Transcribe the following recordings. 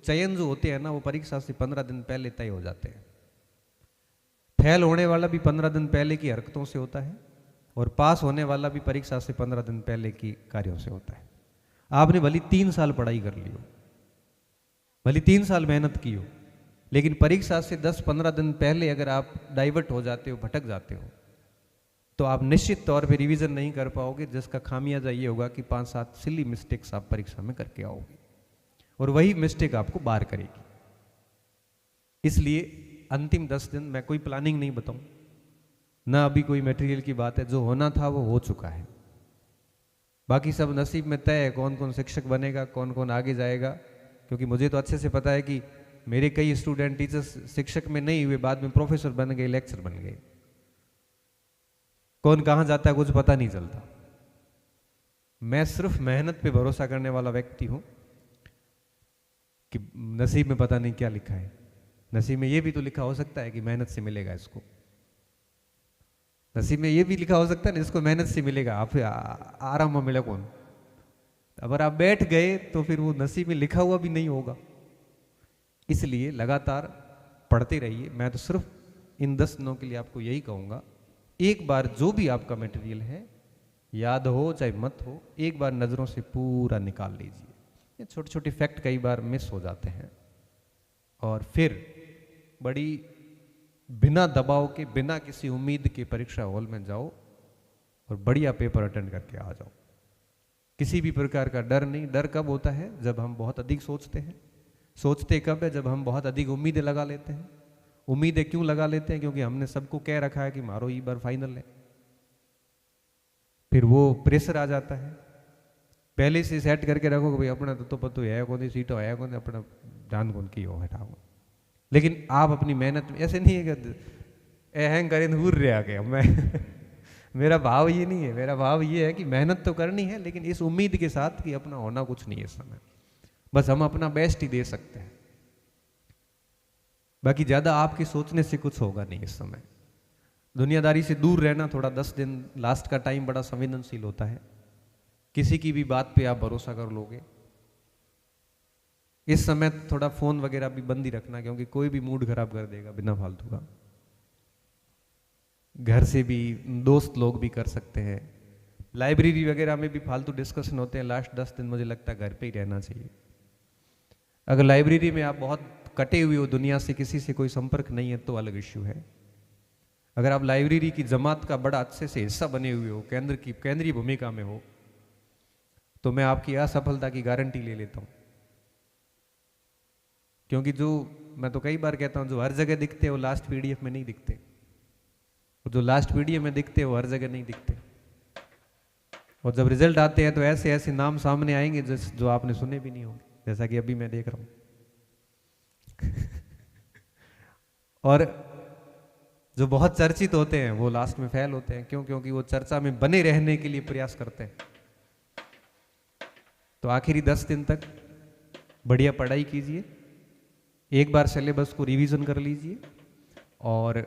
चयन जो होते हैं ना, वो परीक्षा से 15 दिन पहले तय हो जाते हैं। फेल होने वाला भी 15 दिन पहले की हरकतों से होता है, और पास होने वाला भी परीक्षा से 15 दिन पहले की कार्यों से होता है। आपने भली 3 साल पढ़ाई कर ली हो, भली 3 साल मेहनत की हो, लेकिन परीक्षा से 10-15 दिन पहले अगर आप डाइवर्ट हो जाते हो, भटक जाते हो, तो आप निश्चित तौर पे रिवीजन नहीं कर पाओगे, जिसका खामियाजा ये होगा कि 5-7 सिली मिस्टेक्स आप परीक्षा में करके आओगे, और वही मिस्टेक आपको बार करेगी। इसलिए अंतिम 10 दिन मैं कोई प्लानिंग नहीं बताऊं, ना अभी कोई मटेरियल की बात है, जो होना था वो हो चुका है। बाकी सब नसीब में तय है, कौन कौन शिक्षक बनेगा, कौन कौन आगे जाएगा। क्योंकि मुझे तो अच्छे से पता है कि मेरे कई स्टूडेंट टीचर्स शिक्षक में नहीं हुए, बाद में प्रोफेसर बन गए, लेक्चर बन गए। कौन कहाँ जाता है कुछ पता नहीं चलता। मैं सिर्फ मेहनत पे भरोसा करने वाला व्यक्ति हूं कि नसीब में पता नहीं क्या लिखा है। नसीब में ये भी तो लिखा हो सकता है कि मेहनत से मिलेगा इसको, नसीब में ये भी लिखा हो सकता है ना इसको मेहनत से मिलेगा, आप आराम में मिला कौन। अगर आप बैठ गए तो फिर वो नसीब में लिखा हुआ भी नहीं होगा। इसलिए लगातार पढ़ते रहिए। मैं तो सिर्फ इन 10 दिनों के लिए आपको यही कहूँगा, एक बार जो भी आपका मटेरियल है, याद हो चाहे मत हो, एक बार नज़रों से पूरा निकाल लीजिए। ये छोटे छोटे फैक्ट कई बार मिस हो जाते हैं, और फिर बड़ी बिना दबाव के, बिना किसी उम्मीद के परीक्षा हॉल में जाओ और बढ़िया पेपर अटेंड करके आ जाओ। किसी भी प्रकार का डर नहीं। डर कब होता है? जब हम बहुत अधिक सोचते हैं। सोचते कब है? जब हम बहुत अधिक उम्मीदें लगा लेते हैं। उम्मीदें क्यों लगा लेते हैं? क्योंकि हमने सबको कह रखा है कि मारो ये बार फाइनल है। फिर वो प्रेशर आ जाता है। पहले से सेट करके रखो कि भाई अपना तो पतो है कौन सीटो है कौन, अपना जान कौन की हो हटाओ। लेकिन आप अपनी मेहनत में ऐसे नहीं है कि अहंग करें दूर रह गया मैं मेरा भाव ये नहीं है। मेरा भाव ये है कि मेहनत तो करनी है, लेकिन इस उम्मीद के साथ कि अपना होना कुछ नहीं है इस समय, बस हम अपना बेस्ट ही दे सकते हैं। बाकी ज़्यादा आपके सोचने से कुछ होगा नहीं इस समय। दुनियादारी से दूर रहना, थोड़ा 10 दिन लास्ट का टाइम बड़ा संवेदनशील होता है। किसी की भी बात पे आप भरोसा कर लोगे। इस समय थोड़ा फ़ोन वगैरह भी बंद ही रखना, क्योंकि कोई भी मूड खराब कर देगा बिना फालतू का। घर से भी दोस्त लोग भी कर सकते हैं। लाइब्रेरी वगैरह में भी फालतू डिस्कशन होते हैं। लास्ट 10 दिन मुझे लगता है घर पे ही रहना चाहिए। अगर लाइब्रेरी में आप बहुत कटे हुए हो दुनिया से, किसी से कोई संपर्क नहीं है, तो अलग इश्यू है। अगर आप लाइब्रेरी की जमात का बड़ा अच्छे से हिस्सा बने हुए हो, केंद्रीय भूमिका में हो, तो मैं आपकी असफलता की गारंटी ले लेता हूँ। क्योंकि जो मैं तो कई बार कहता हूँ, जो हर जगह दिखते हैं वो लास्ट पीडीएफ में नहीं दिखते, और जो लास्ट पीडीएफ में दिखते हैं वो हर जगह नहीं दिखते। और जब रिजल्ट आते हैं तो ऐसे ऐसे नाम सामने आएंगे जो आपने सुने भी नहीं होंगे, जैसा कि अभी मैं देख रहा हूँ और जो बहुत चर्चित होते हैं वो लास्ट में फेल होते हैं। क्यों? क्योंकि वो चर्चा में बने रहने के लिए प्रयास करते हैं। तो आखिरी 10 दिन तक बढ़िया पढ़ाई कीजिए। एक बार सिलेबस को रिवीजन कर लीजिए, और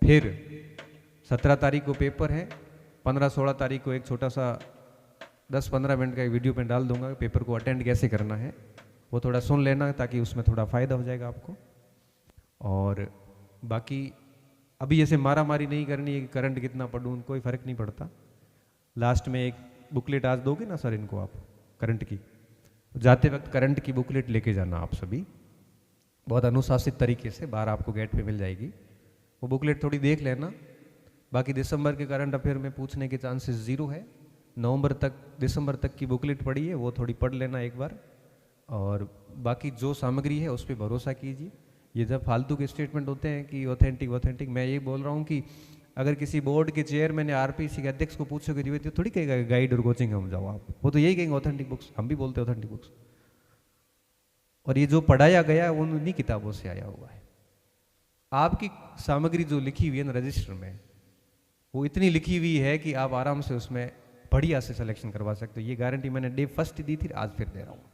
फिर 17 तारीख को पेपर है। 15-16 तारीख को एक छोटा सा 10-15 मिनट का एक वीडियो में डाल दूंगा, पेपर को अटेंड कैसे करना है, वो थोड़ा सुन लेना, ताकि उसमें थोड़ा फ़ायदा हो जाएगा आपको। और बाकी अभी ऐसे मारा मारी नहीं करनी है कि करंट कितना पढ़ूँ, कोई फ़र्क नहीं पड़ता। लास्ट में एक बुकलेट आज दोगे ना सर इनको आप करंट की, जाते वक्त करंट की बुकलेट लेके जाना आप सभी, बहुत अनुशासित तरीके से। बाहर आपको गेट पे मिल जाएगी, वो बुकलेट थोड़ी देख लेना। बाकी दिसंबर के करंट अफेयर में पूछने के चांसेस 0 है। दिसंबर तक की बुकलेट पढ़ी है, वो थोड़ी पढ़ लेना एक बार। और बाकी जो सामग्री है उस पर भरोसा कीजिए। ये जब फालतू के स्टेटमेंट होते हैं कि ऑथेंटिक, मैं ये बोल रहा हूँ कि अगर किसी बोर्ड के चेयरमैन या आरपीसी के अध्यक्ष को पूछोगे तो थोड़ी कहेगा गाइड और कोचिंग हम जाओ आप, वो तो यही कहेंगे ऑथेंटिक बुक्स। हम भी बोलते हैं ऑथेंटिक बुक्स। और ये जो पढ़ाया गया है वो उन्हीं किताबों से आया हुआ है। आपकी सामग्री जो लिखी हुई है ना रजिस्टर में, वो इतनी लिखी हुई है कि आप आराम से उसमें बढ़िया से सिलेक्शन करवा सकते हो। ये गारंटी मैंने डे फर्स्ट दी थी, आज फिर दे रहा हूँ।